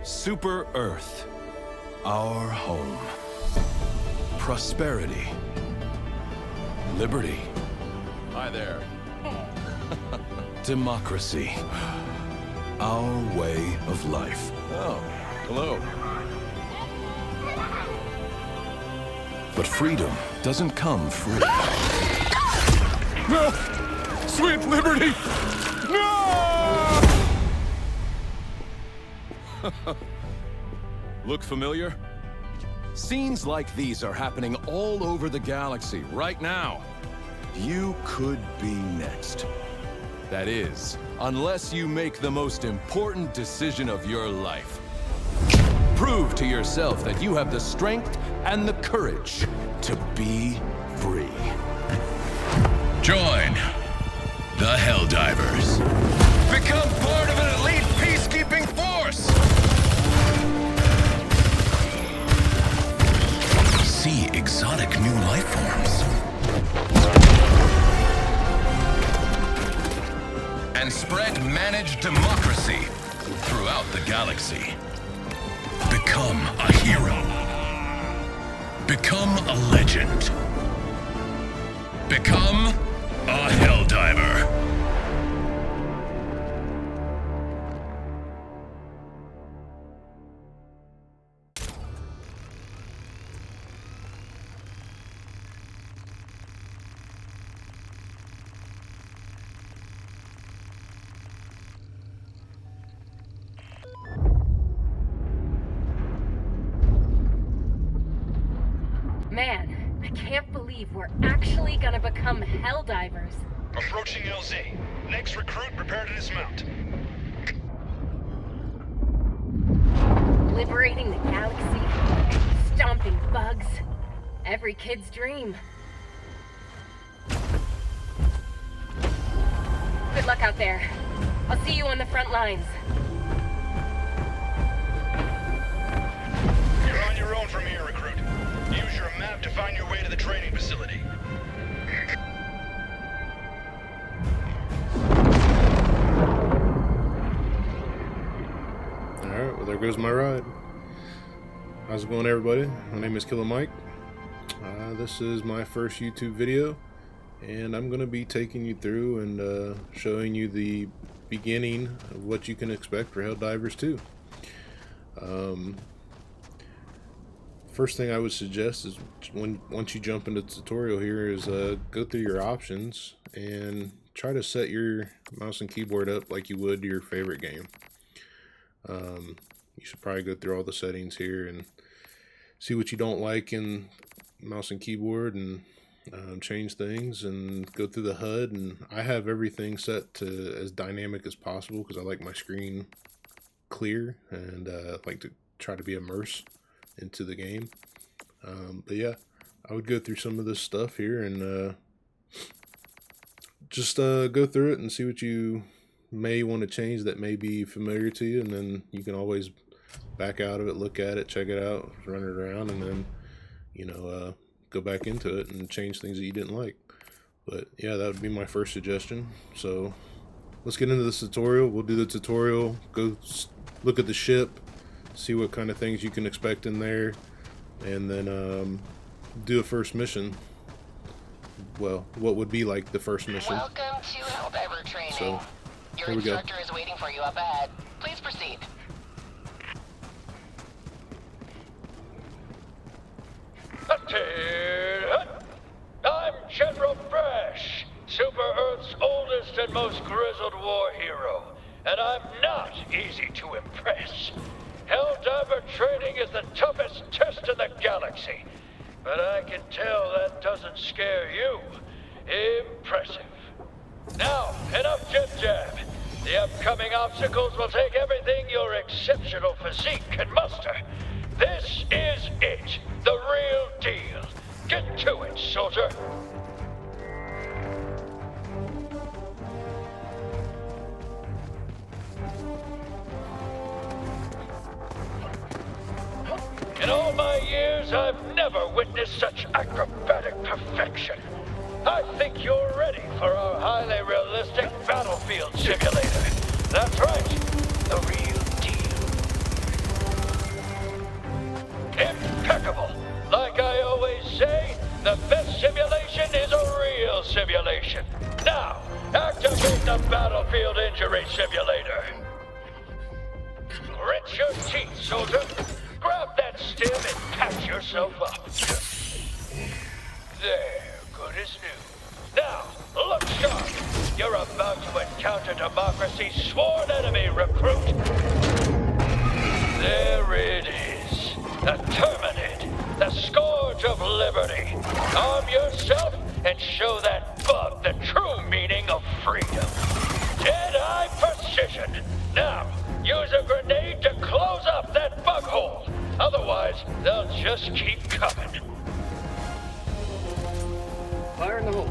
Super Earth, our home. Prosperity. Liberty. Hi there. Democracy. Our way of life. Oh, hello. But freedom doesn't come free. No! Sweet liberty! No! Look familiar? Scenes like these are happening all over the galaxy right now. You could be next. That is, unless you make the most important decision of your life. Prove to yourself that you have the strength and the courage to be free. Join the Helldivers. Become part of an elite peacekeeping force! See exotic new life forms. And spread managed democracy throughout the galaxy. Become a hero. Become a legend. Become a Helldiver. Man, I can't believe we're actually gonna become Helldivers. Approaching LZ. Next recruit, prepare to dismount. Liberating the galaxy, stomping bugs. Every kid's dream. Good luck out there. I'll see you on the front lines. You're on your own from here, recruit. Use your map to find your way to the training facility. Alright, well there goes my ride. How's it going, everybody? My name is Killer Mike. This is my first YouTube video, and I'm going to be taking you through and showing you the beginning of what you can expect for Helldivers 2. First thing I would suggest is once you jump into the tutorial here is go through your options and try to set your mouse and keyboard up like you would your favorite game. You should probably go through all the settings here and see what you don't like in mouse and keyboard and change things, and go through the HUD. And I have everything set to as dynamic as possible because I like my screen clear and like to try to be immersed into the game. But yeah, I would go through some of this stuff here and just go through it and see what you may want to change that may be familiar to you, and then you can always back out of it, look at it, check it out, run it around, and then go back into it and change things that you didn't like. But yeah, that would be my first suggestion. So let's get into this tutorial. We'll do the tutorial, go look at the ship, see what kind of things you can expect in there, and then do a first mission. Well, what would be like the first mission. Welcome to Helldiver training. So, your here we go. instructor is waiting for you up ahead. Please proceed. I'm General Fresh, Super Earth's oldest and most grizzled war hero, and I'm not easy to impress. Helldiver training is the toughest test in the galaxy, but I can tell that doesn't scare you. Impressive. Now, enough jib-jab. The upcoming obstacles will take everything your exceptional physique can muster. This is it, the real deal. Get to it, soldier. In all my years, I've never witnessed such acrobatic perfection. I think you're ready for our highly realistic battlefield simulator. That's right, the real deal. battlefield injury simulator. Grit your teeth, soldier. Grab that stim and patch yourself up. There, good as new. Now, look sharp. You're about to encounter democracy's sworn enemy, recruit. There it is. The Terminid, the scourge of liberty. Arm yourself and show that bug the true meaning of freedom. Dead-eye precision. Now, use a grenade to close up that bug hole. Otherwise, they'll just keep coming. Fire in the hole.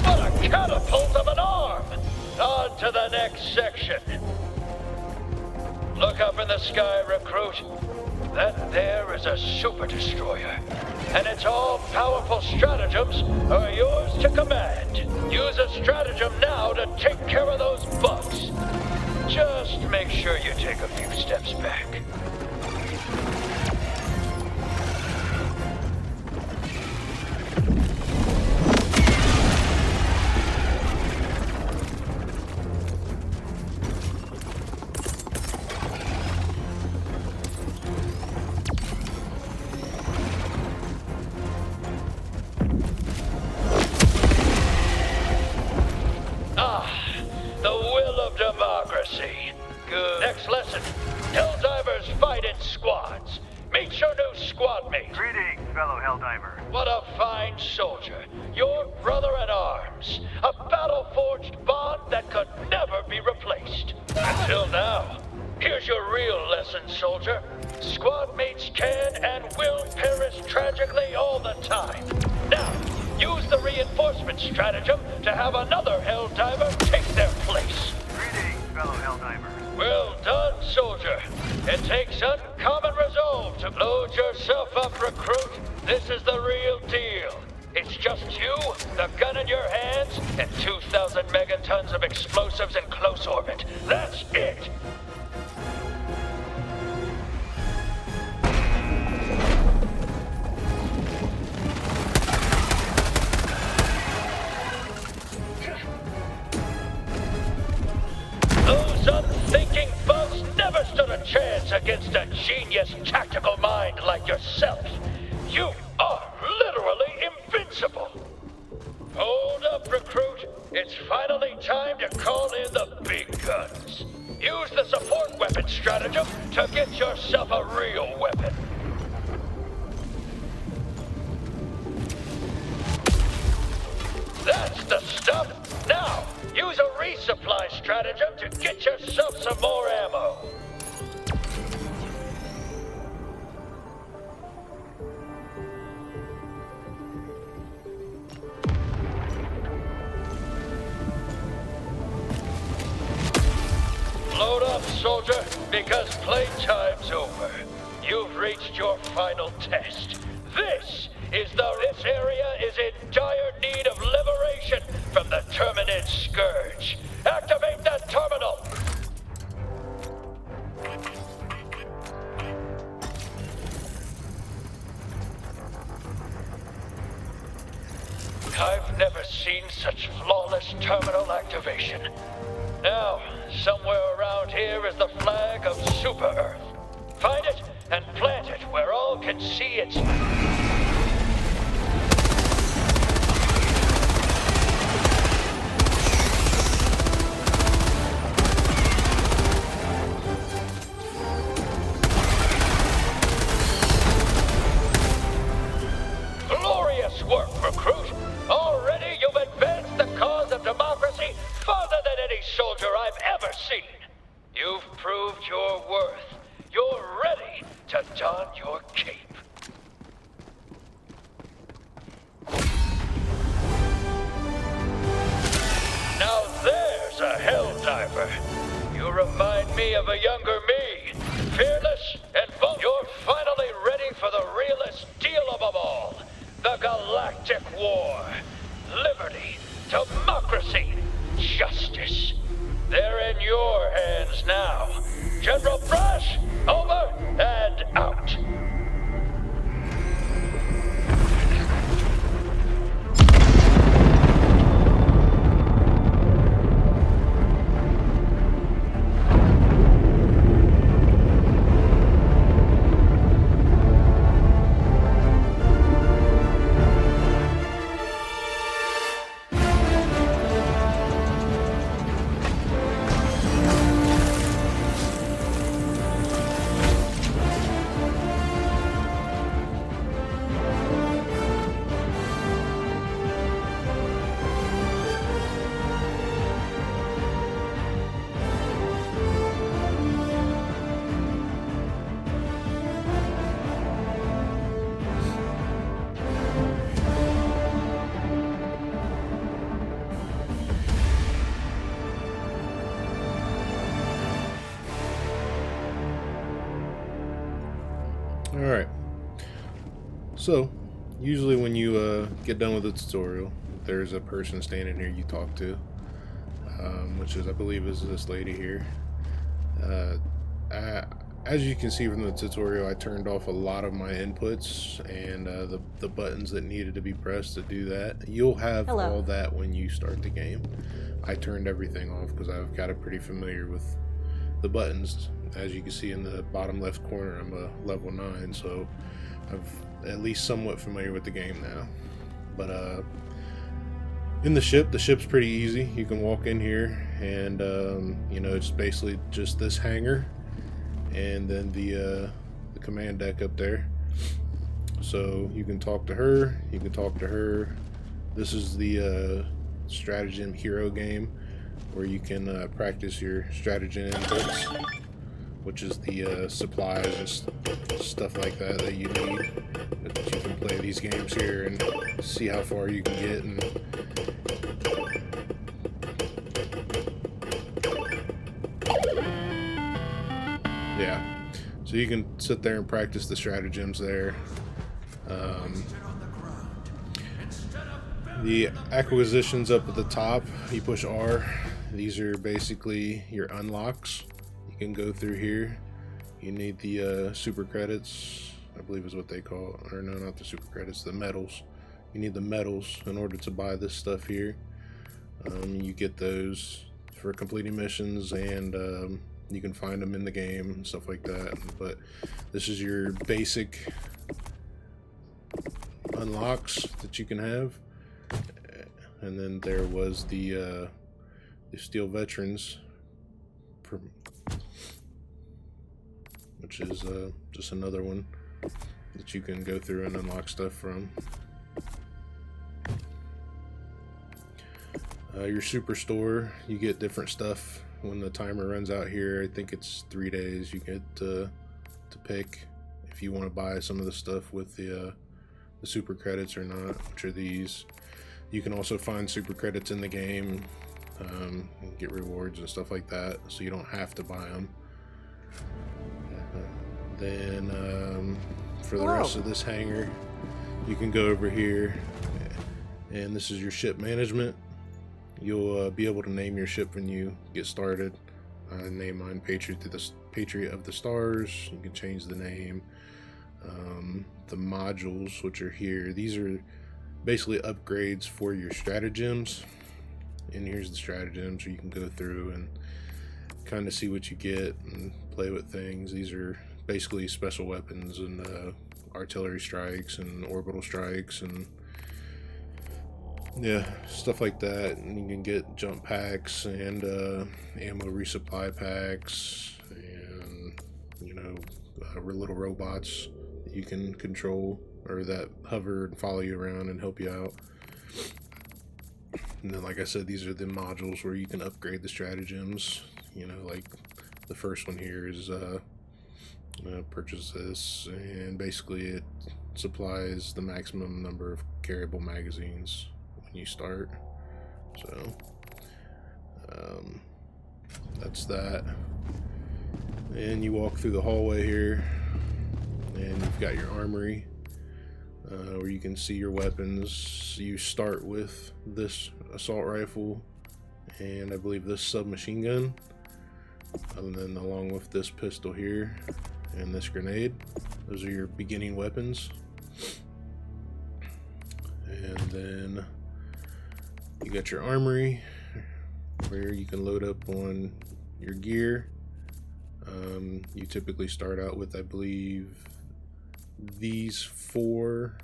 What a catapult of an arm! On to the next section. Look up in the sky, recruit. That there is a super destroyer. And its all-powerful stratagems are yours to command. Use a stratagem now to take care of those bugs. Just make sure you take a few steps back. Good. Next lesson. Helldivers fight in squads. Meet your new squad mate. Greetings, fellow Helldiver. What a fine soldier. Your brother in arms. A battle-forged bond that could never be replaced. Until now. Here's your real lesson, soldier. Squad mates can and will perish tragically all the time. Now, use the reinforcement stratagem to have another Helldiver take their place. Greetings, fellow Helldiver. Well done, soldier. It takes uncommon resolve to load yourself up, recruit. This is the real deal. It's just you, the gun in your hands, and 2,000 megatons of explosives in close orbit. That's it. Those unthinking bugs never stood a chance against a genius tactical mind like yourself. You are literally invincible. Hold up, recruit. It's finally time to call in the big guns. Use the support weapon stratagem to get yourself a real weapon. That's the stuff. Now, use a resupply stratagem to get yourself some more ammo. Load up, soldier, because playtime's over. You've reached your final test. This area is in dire need of liberation from the Terminid scourge. Activate that terminal! I've never seen such flawless terminal activation. Now, somewhere around here is the flag of Super Earth. Find it and plant it where all can see its... Glorious work, recruit! Already you've advanced the cause of democracy farther than any soldier I've ever seen. You've proved your worth. You're ready to don your cape. Now there's a Helldiver. You remind me of a younger me. Fearless and bold. You're finally ready for the realest deal of them all. The Galactic War. Liberty. Democracy. Justice. They're in your hands now. General Brash, over and out. Alright. So, usually when you get done with the tutorial, there's a person standing here you talk to, which is, I believe, is this lady here. As you can see from the tutorial, I turned off a lot of my inputs and the buttons that needed to be pressed to do that. You'll have all that when you start the game. I turned everything off because I've got it pretty familiar with the buttons. As you can see in the bottom left corner, I'm a level 9, so I'm at least somewhat familiar with the game now. But in the ship's pretty easy. You can walk in here and you know, it's basically just this hangar and then the command deck up there. So you can talk to her, you can talk to her. This is the stratagem hero game where you can practice your stratagem inputs, which is the supplies and stuff like that that you need. But you can play these games here and see how far you can get. And yeah, so you can sit there and practice the stratagems there. The acquisitions up at the top, you push R. These are basically your unlocks. You can go through here. You need the super credits, I believe is what they call it. Or no, not the super credits, the medals. You need the medals in order to buy this stuff here. You get those for completing missions, and you can find them in the game and stuff like that. But this is your basic unlocks that you can have. And then there was the Steel Veterans, which is just another one that you can go through and unlock stuff from. Your superstore, you get different stuff when the timer runs out here. I think it's 3 days. You get to pick if you want to buy some of the stuff with the super credits or not, which are these. You can also find super credits in the game and get rewards and stuff like that, so you don't have to buy them. Then for the rest of this hangar, you can go over here, and this is your ship management. You'll be able to name your ship when you get started. I name mine Patriot of the Stars. You can change the name. The modules, which are here, these are basically upgrades for your stratagems. And here's the stratagems where you can go through and kind of see what you get and play with things. These are basically special weapons and artillery strikes and orbital strikes and yeah, stuff like that. And you can get jump packs and ammo resupply packs, and you know, little robots that you can control or that hover and follow you around and help you out. And then, like I said, these are the modules where you can upgrade the stratagems. You know, like the first one here is purchase this, and basically it supplies the maximum number of carryable magazines when you start. So that's that. And you walk through the hallway here, and you've got your armory, where you can see your weapons. You start with this assault rifle and I believe this submachine gun, and then along with this pistol here and this grenade. Those are your beginning weapons. And then you got your armory where you can load up on your gear. You typically start out with, I believe, these 4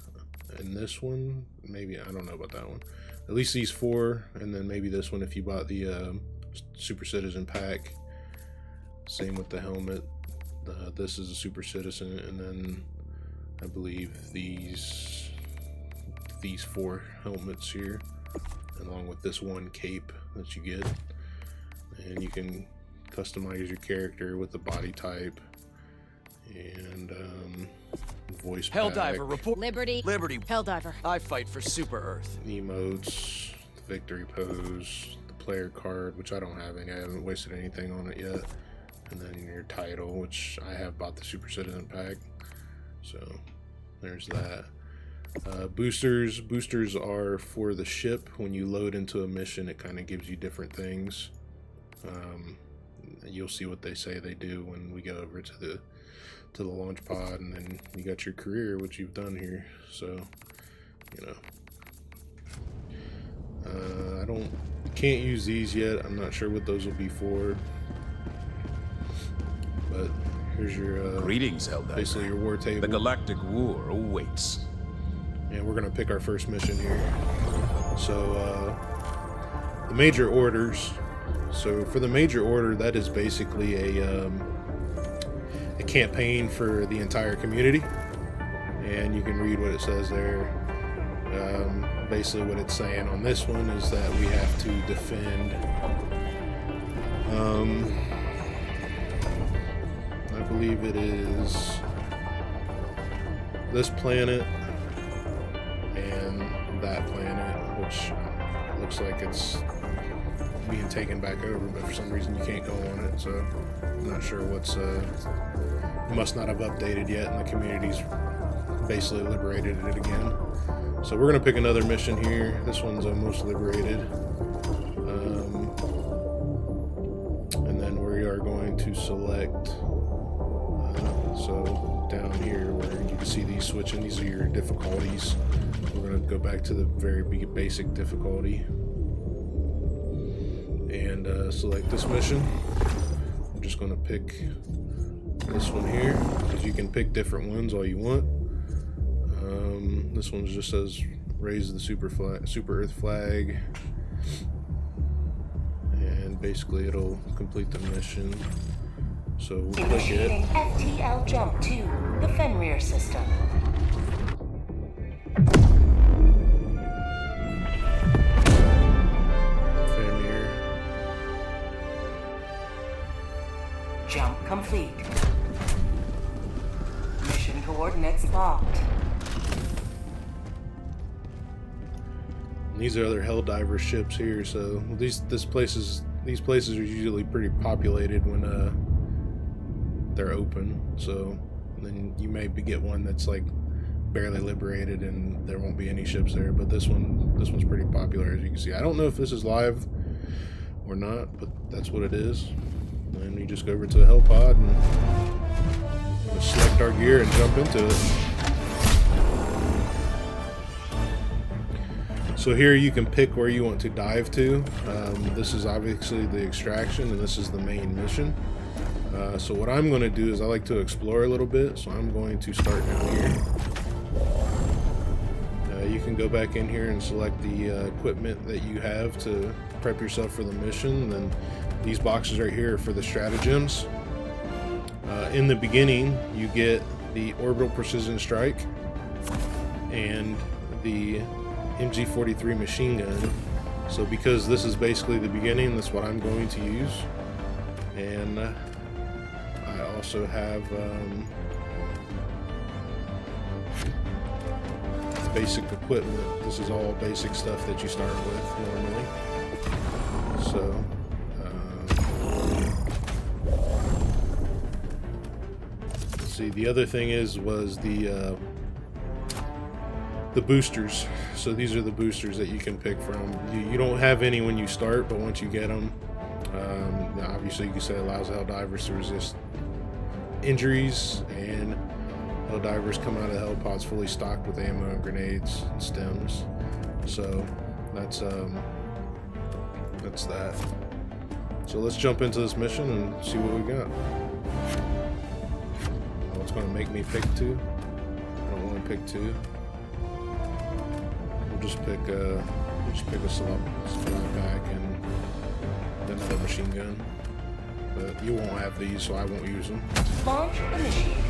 and this one. Maybe, I don't know about that one. At least these 4, and then maybe this one if you bought the Super Citizen pack. Same with the helmet. This is a Super Citizen, and then I believe these 4 helmets here, along with this one cape that you get. And you can customize your character with the body type and voice pack. Helldiver, report. Liberty. Helldiver. I fight for Super Earth. Emotes, the victory pose, the player card, which I don't have any. I haven't wasted anything on it yet. And then your title, which I have bought the Super Citizen pack. So there's that. Boosters are for the ship. When you load into a mission, it kind of gives you different things. You'll see what they say they do when we go over to the launch pod, and then you got your career, which you've done here. So, you know, can't use these yet. I'm not sure what those will be for, but here's your Greetings, Helldiver. basically your war table. The galactic war awaits. And we're gonna pick our first mission here. So the major orders. So for the major order, that is basically a campaign for the entire community, and you can read what it says there. Basically what it's saying on this one is that we have to defend I believe it is this planet and that planet, which looks like it's being taken back over, but for some reason you can't go on it, so I'm not sure what's must not have updated yet, and the community's basically liberated it again. So we're gonna pick another mission here. This one's almost liberated, and then we are going to select so down here where you can see these switching, these are your difficulties. We're going to go back to the very basic difficulty and select this mission. I'm just going to pick this one here, because you can pick different ones all you want. This one just says raise the super Earth flag, and basically it'll complete the mission. So we'll click it. Initiating FTL jump to the Fenrir system. Fenrir. Jump complete. Mission coordinates locked. And these are other Helldiver ships here. So these places are usually pretty populated when they're open. So then you may get one that's like barely liberated and there won't be any ships there. But this one's pretty popular, as you can see. I don't know if this is live or not, but that's what it is. And we just go over to the hell pod and select our gear and jump into it. So here you can pick where you want to dive to. This is obviously the extraction, and this is the main mission. So what I'm going to do is I like to explore a little bit, so I'm going to start down here. You can go back in here and select the equipment that you have to prep yourself for the mission. And then these boxes right here are for the stratagems. In the beginning, you get the orbital precision strike and the MG43 machine gun. So because this is basically the beginning, that's what I'm going to use. And I also have basic equipment. This is all basic stuff that you start with normally. So let's see, the other thing was the boosters. So these are the boosters that you can pick from. You don't have any when you start, but once you get them, obviously you can say allows Helldivers to resist injuries, and Helldivers come out of the hell pods fully stocked with ammo and grenades and stems. So that's that. So let's jump into this mission and see what we got. Oh, it's going to make me pick two. I don't want to pick two. We'll just pick a supply pack and another machine gun. But you won't have these, so I won't use them. Launch initiated.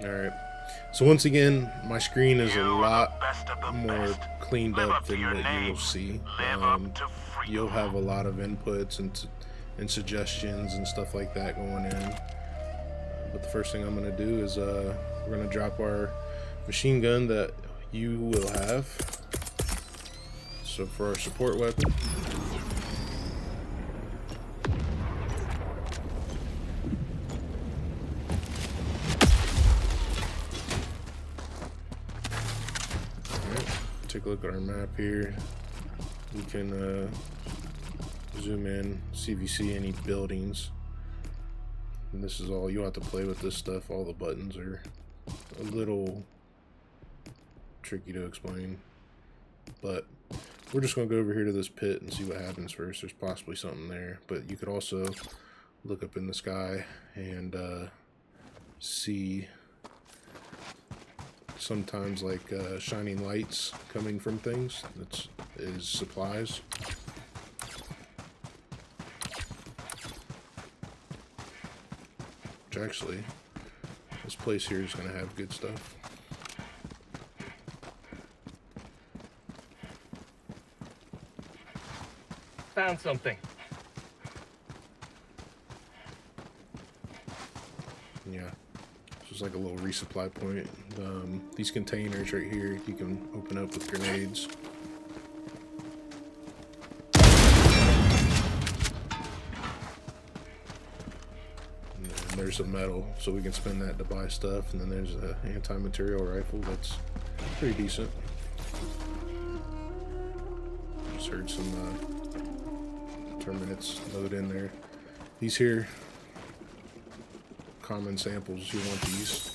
Alright, So once again, my screen is a lot more cleaned up than what you will see. You'll have a lot of inputs and suggestions and stuff like that going in. But the first thing I'm going to do is we're going to drop our machine gun that you will have. So for our support weapon, take a look at our map here. We can zoom in, see if you see any buildings. And this is all, you'll have to play with this stuff. All the buttons are a little tricky to explain. But we're just going to go over here to this pit and see what happens first. There's possibly something there. But you could also look up in the sky and see sometimes like shining lights coming from things. That is supplies. Which actually, this place here is going to have good stuff. Found something. Yeah. It's like a little resupply point. These containers right here, you can open up with grenades. And then there's a metal, so we can spend that to buy stuff. And then there's an anti-material rifle that's pretty decent. Just heard some terminates load in there. These here, common samples, you want these.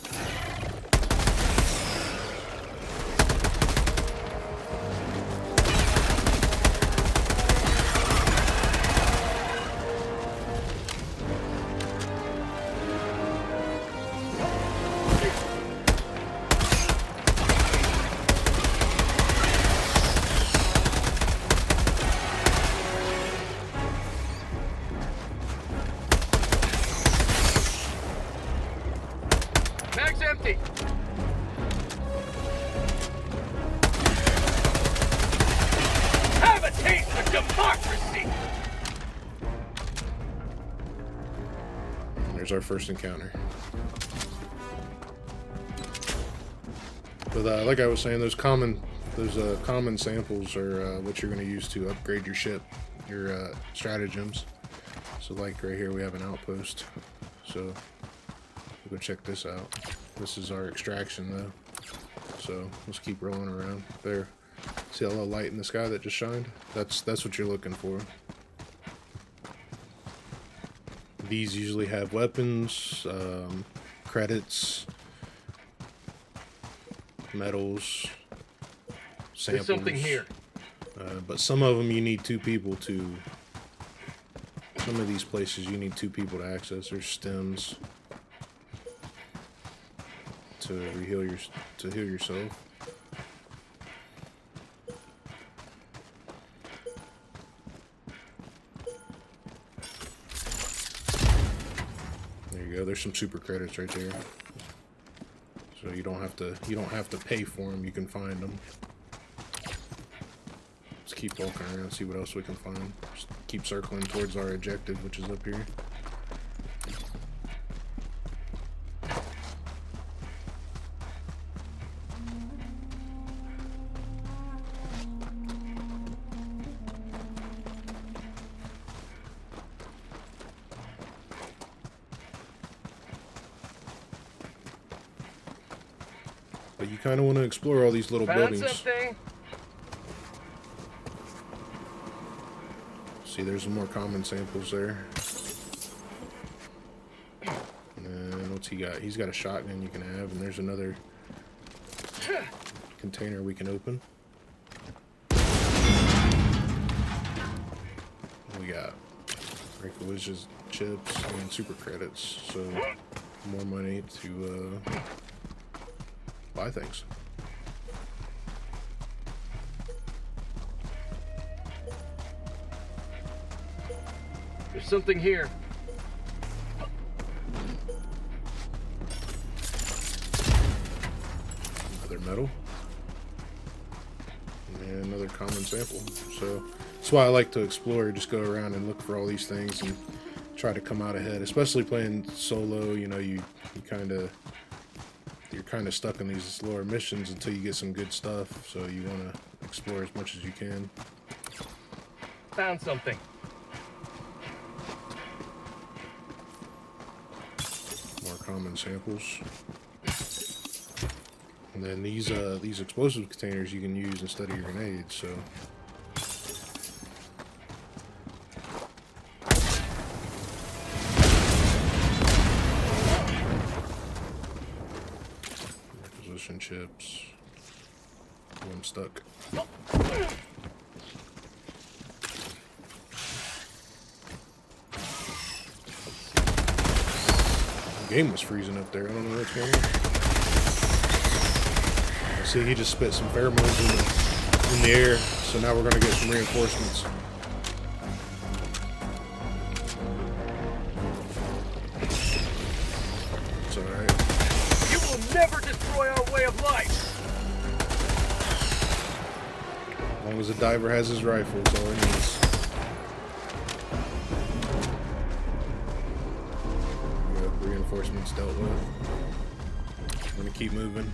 Mag's empty. Have a taste of democracy. And there's our first encounter. But like I was saying, those common samples are what you're going to use to upgrade your ship, your stratagems. So like right here we have an outpost. So we'll go check this out. This is our extraction though. So let's keep rolling around. There. See that little light in the sky that just shined? That's what you're looking for. These usually have weapons, credits, metals, samples. There's something here. But some of them you need two people to. Some of these places you need two people to access. There's stems to heal yourself. There you go. There's some super credits right there. So you don't have to pay for them. You can find them. Let's keep walking around, see what else we can find. Just keep circling towards our objective, which is up here. But you kind of want to explore all these little buildings. Something. See, there's some more common samples there. And what's he got? He's got a shotgun you can have, and there's another container we can open. We got Rifle Wizards, chips, and super credits. So more money to buy things. There's something here. Another medal. And another common sample. So that's why I like to explore, just go around and look for all these things and try to come out ahead. Especially playing solo, you know, you're kind of stuck in these lower missions until you get some good stuff. So you want to explore as much as you can. Found something. More common samples. And then these explosive containers you can use instead of your grenades, so. Position chips. Oh, I'm stuck. The game was freezing up there. I don't know what's going on. See, he just spit some pheromones in the air, so now we're going to get some reinforcements. It's alright. You will never destroy our way of life! As long as the diver has his rifle, that's all he needs. Good, reinforcements dealt with. I'm going to keep moving.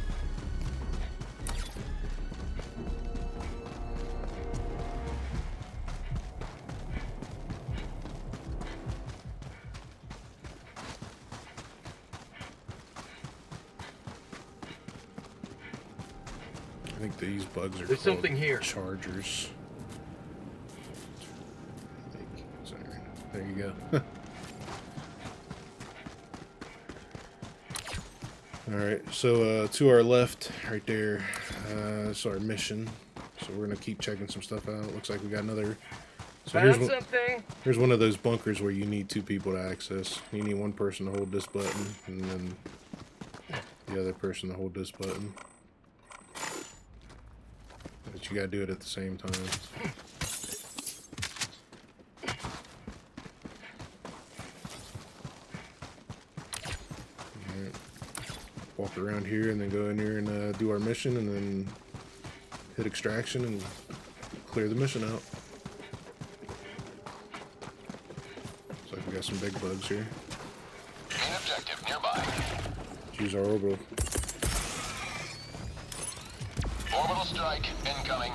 I think these bugs are There's called something here. Chargers. Sorry. There you go. Alright, so to our left, right there, is our mission. So we're going to keep checking some stuff out. Looks like we got another... So here's one of those bunkers where you need two people to access. You need one person to hold this button, and then the other person to hold this button. But you gotta do it at the same time. Alright. Walk around here and then go in here and do our mission and then hit extraction and clear the mission out. Looks like we got some big bugs here. Main objective nearby. Let's use our orbital. Orbital strike incoming.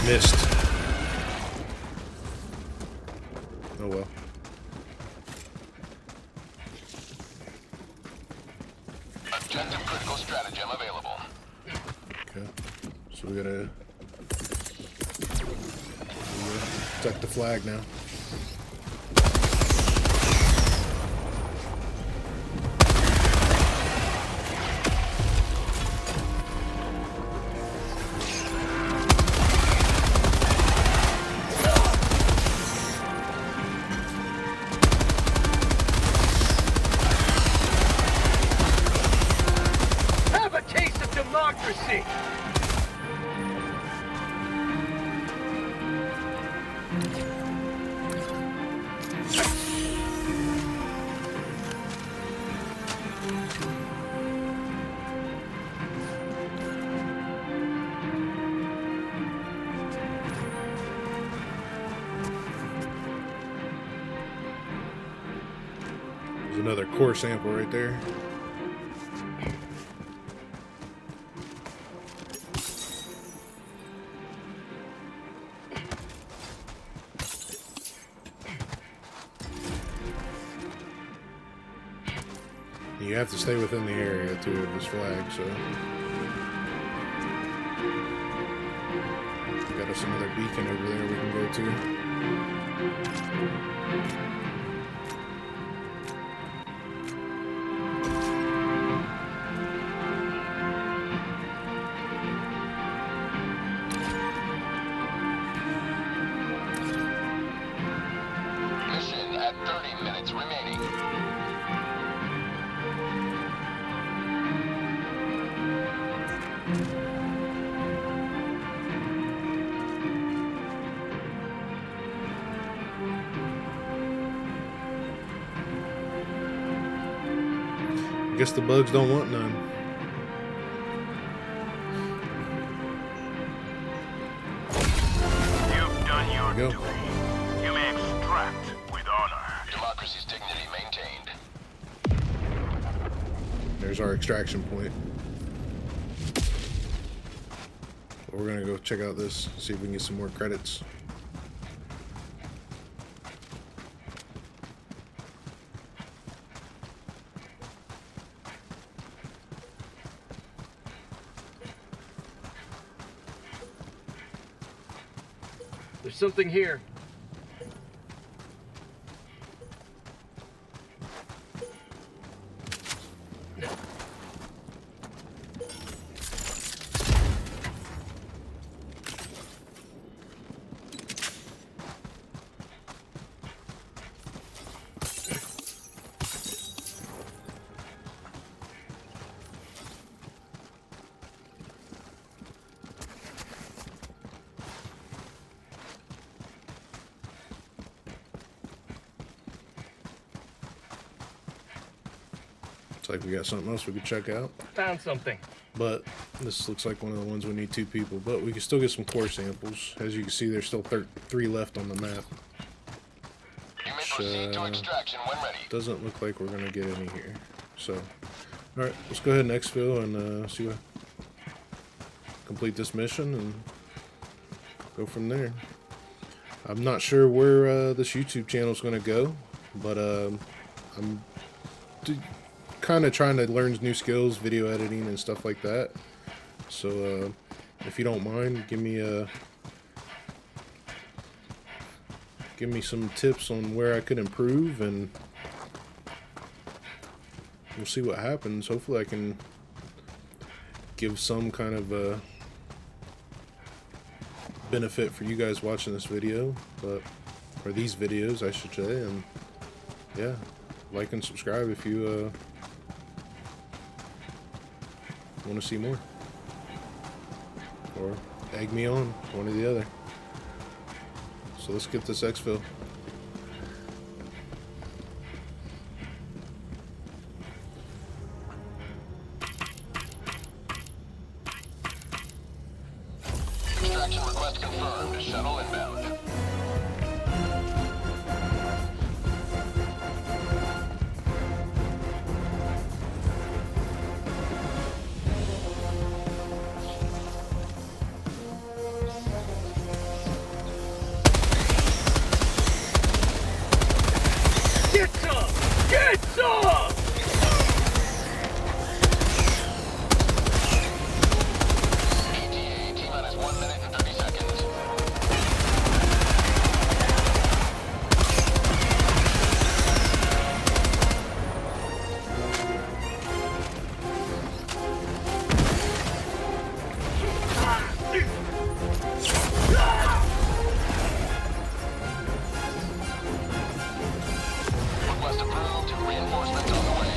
Missed. Oh well. Objective critical stratagem available. Okay. So we gotta protect the flag now. Democracy! There's another core sample right there. You have to stay within the area too of this flag, so got us another beacon over there we can go to. Mission at 30 minutes remaining. guess the bugs don't want none. You've done your There we go. duty. You may extract with honor. Democracy's dignity maintained. There's our extraction point. We're gonna go check out this, see if we can get some more credits. There's something here. Looks like we got something else we could check out. Found something. But this looks like one of the ones we need 2 people. But we can still get some core samples. As you can see, there's still 3 left on the map. You may proceed to extraction when ready. Doesn't look like we're going to get any here. So, alright, let's go ahead and exfil and see what... complete this mission and go from there. I'm not sure where this YouTube channel is going to go. But I'm... kind of trying to learn new skills, video editing and stuff like that. So if you don't mind, give me some tips on where I could improve, and we'll see what happens. Hopefully I can give some kind of benefit for you guys watching this video, or these videos I should say. And yeah, like and subscribe if you want to see more, or egg me on, one or the other. So let's get this exfil. Extraction request confirmed. Shuttle inbound. Get some! Get some! ETA T-minus 1 minute and 30 seconds. Request approved. Reinforcements on the way.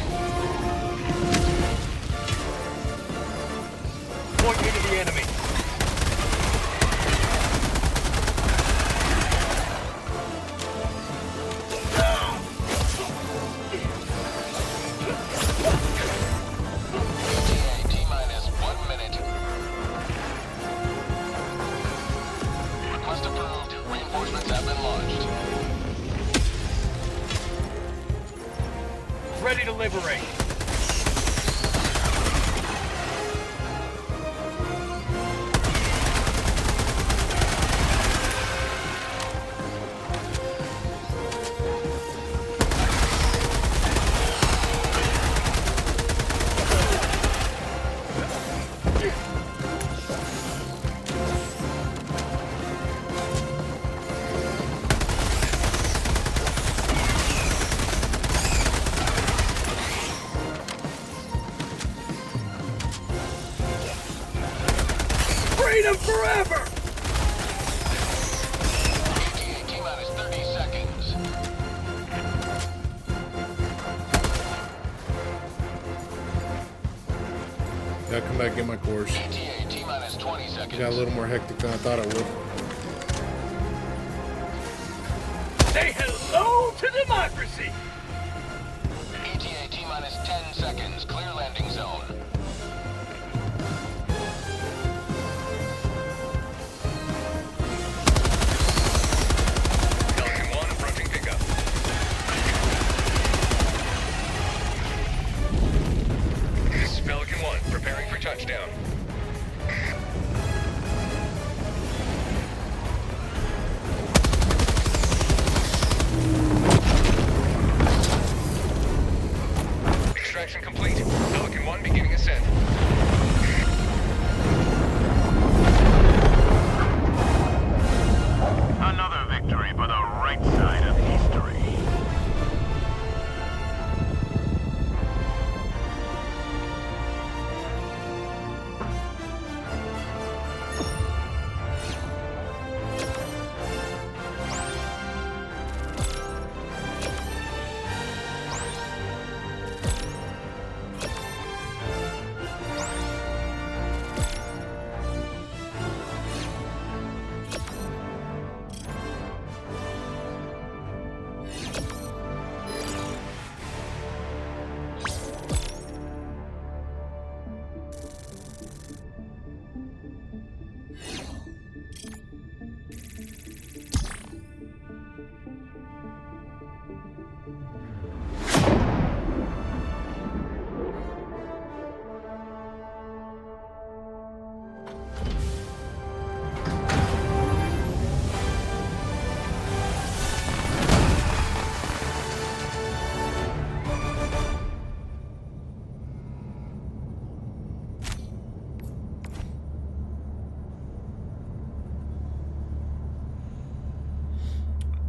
Point me to the enemy. ETA T-minus 1 minute. Request approved. Reinforcements have been launched. Ready to liberate. Freedom forever! ETA T-minus 30 seconds. Gotta come back and get my cores. ETA T-minus 20 seconds. Got a little more hectic than I thought it would. Say hello to democracy! ETA T-minus last 10 seconds. Clear landing zone. Falcon 1 approaching pickup. This is Pelican 1, preparing for touchdown. Extraction complete. Pelican 1 beginning ascent. Another victory for the right side of history.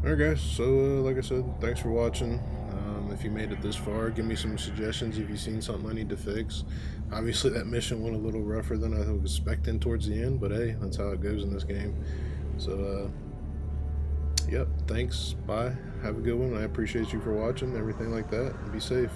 Alright guys, so like I said, thanks for watching. If you made it this far, give me some suggestions if you've seen something I need to fix. Obviously that mission went a little rougher than I was expecting towards the end, but hey, that's how it goes in this game. So yep, thanks, bye, have a good one. I appreciate you for watching, everything like that, and be safe.